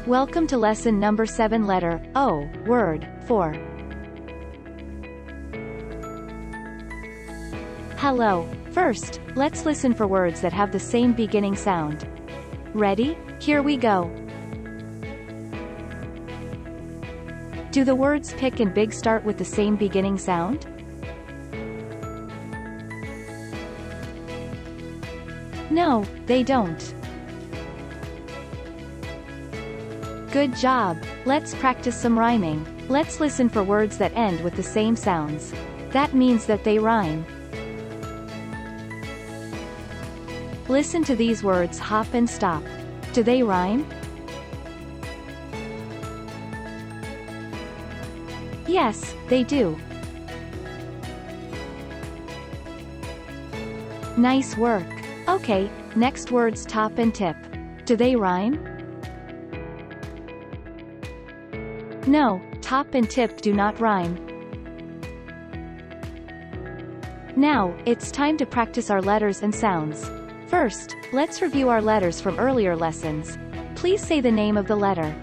Welcome to lesson number 7, letter O, word, for. Hello. First, let's listen for words that have the same beginning sound. Ready? Here we go. Do the words pick and big start with the same beginning sound? No, they don't. Good job. Let's practice some rhyming. Let's listen for words that end with the same sounds. That means that they rhyme. Listen to these words: hop and stop. Do they rhyme? Yes, they do. Nice work. Okay, next words: top and tip. Do they rhyme? No, top and tip do not rhyme. Now, it's time to practice our letters and sounds. First, let's review our letters from earlier lessons. Please say the name of the letter.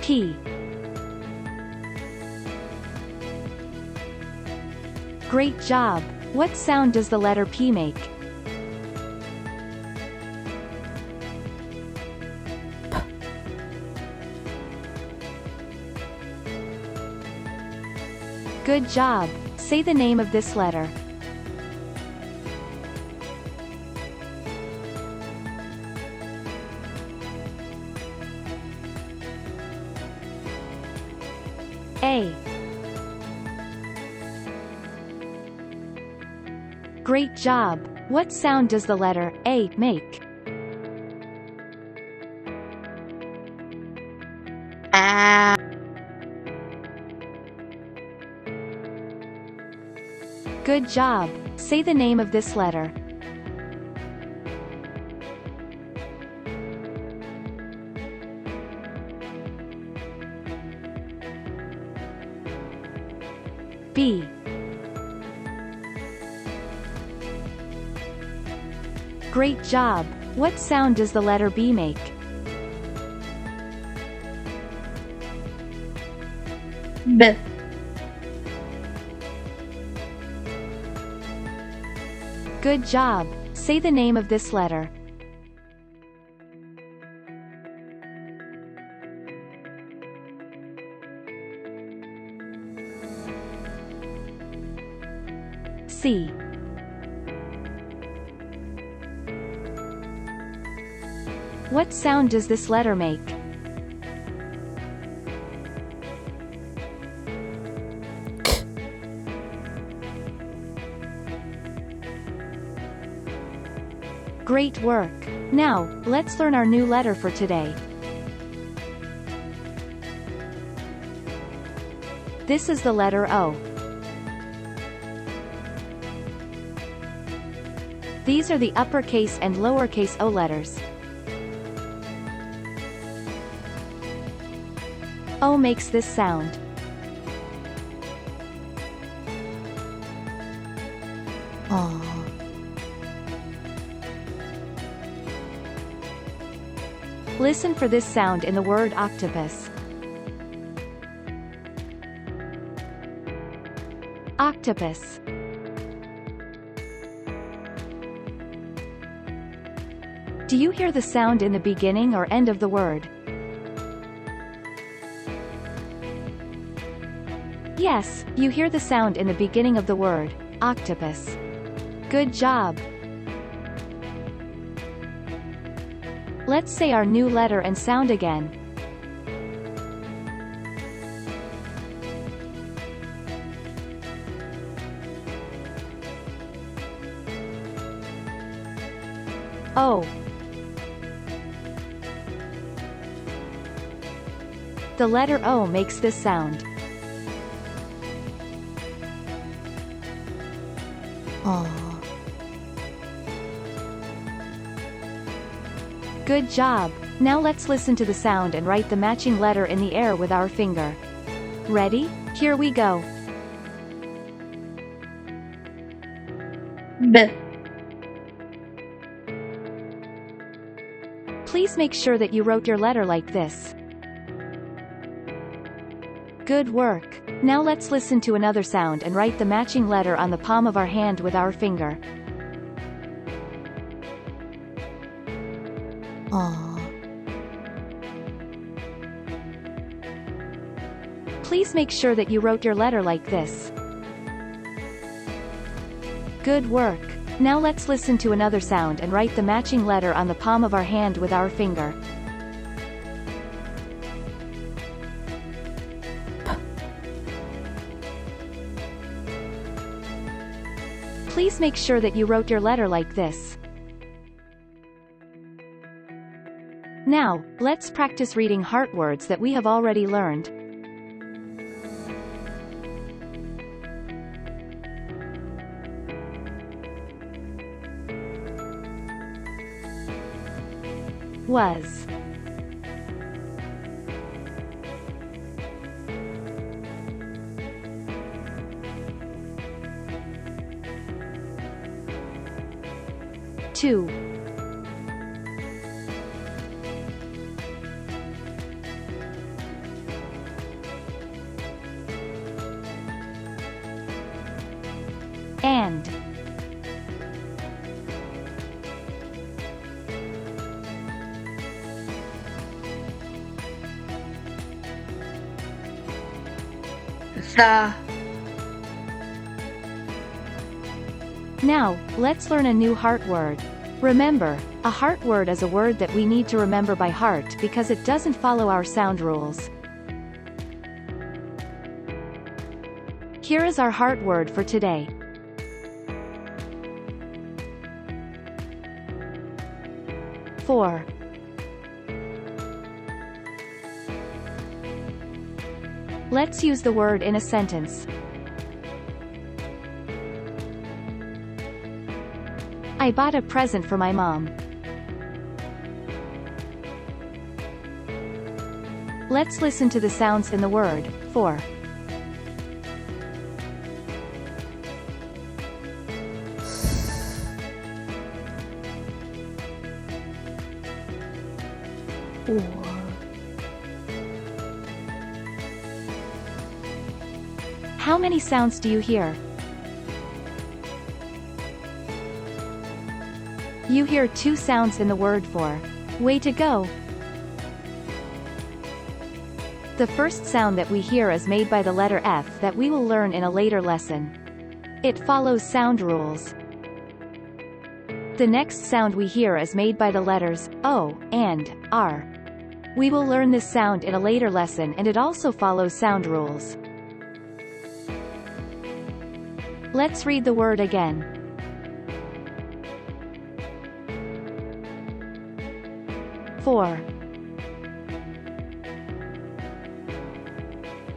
P. Great job! What sound does the letter P make? P. Good job! Say the name of this letter. A. Great job! What sound does the letter A make? Ah. Good job! Say the name of this letter. B. Great job! What sound does the letter B make? B. Good job! Say the name of this letter. C. What sound does this letter make? K. Great work! Now, let's learn our new letter for today. This is the letter O. These are the uppercase and lowercase o letters. O makes this sound. Oh. Listen for this sound in the word octopus. Octopus. Do you hear the sound in the beginning or end of the word? Yes, you hear the sound in the beginning of the word, octopus. Good job! Let's say our new letter and sound again. O. The letter O makes this sound. Oh. Good job! Now let's listen to the sound and write the matching letter in the air with our finger. Ready? Here we go. B. Please make sure that you wrote your letter like this. Good work. Now let's listen to another sound and write the matching letter on the palm of our hand with our finger. Please make sure that you wrote your letter like this. Good work. Now let's listen to another sound and write the matching letter on the palm of our hand with our finger. Please make sure that you wrote your letter like this. Now, let's practice reading heart words that we have already learned. Was. To. And. The. Now, let's learn a new heart word. Remember, a heart word is a word that we need to remember by heart because it doesn't follow our sound rules. Here is our heart word for today. For. Let's use the word in a sentence. I bought a present for my mom. Let's listen to the sounds in the word, for. Or. How many sounds do you hear? You hear 2 sounds in the word for. Way to go! The first sound that we hear is made by the letter F that we will learn in a later lesson. It follows sound rules. The next sound we hear is made by the letters O and R. We will learn this sound in a later lesson and it also follows sound rules. Let's read the word again. For.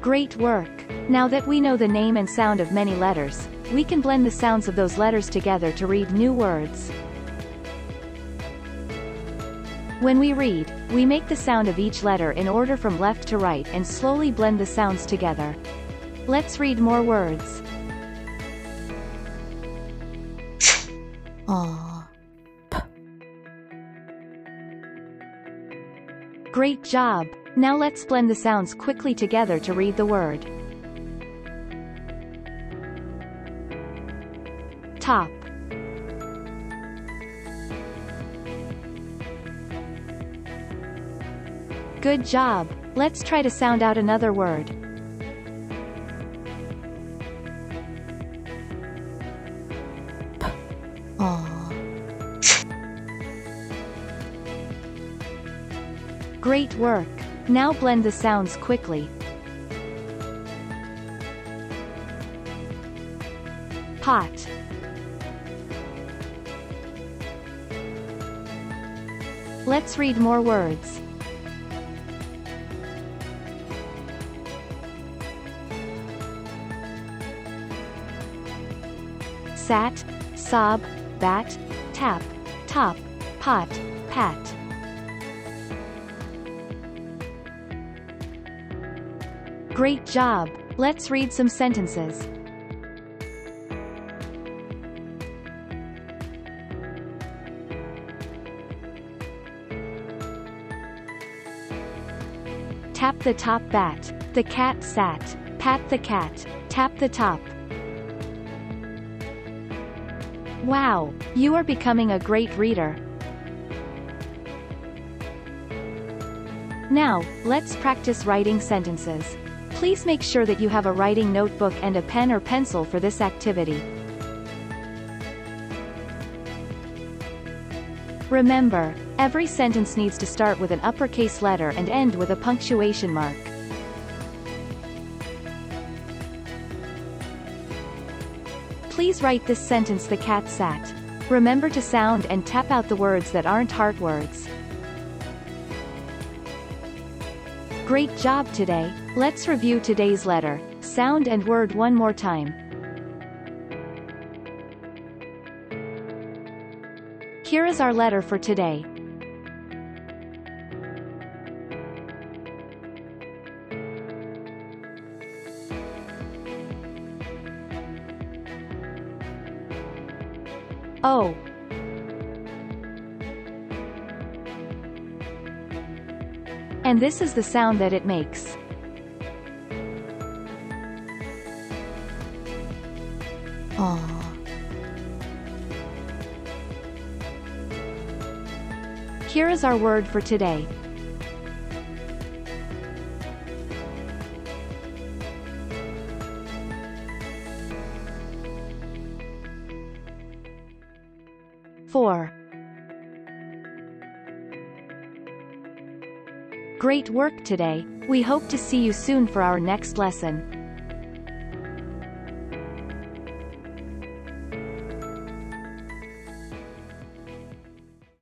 Great work! Now that we know the name and sound of many letters, we can blend the sounds of those letters together to read new words. When we read, we make the sound of each letter in order from left to right and slowly blend the sounds together. Let's read more words. Great job! Now let's blend the sounds quickly together to read the word. Top. Good job! Let's try to sound out another word. Great work! Now blend the sounds quickly. Pot. Let's read more words. Sat, sob, bat, tap, top, pot, pat. Great job! Let's read some sentences. tap the top bat, the cat sat, pat the cat, tap the top. Wow, you are becoming a great reader. Now, let's practice writing sentences. Please make sure that you have a writing notebook and a pen or pencil for this activity. Remember, every sentence needs to start with an uppercase letter and end with a punctuation mark. Please write this sentence: the cat sat. Remember to sound and tap out the words that aren't heart words. Great job today. Let's review today's letter, sound and word one more time. Here is our letter for today. O. And this is the sound that it makes. Here is our word for today. For. Great work today. We hope to see you soon for our next lesson.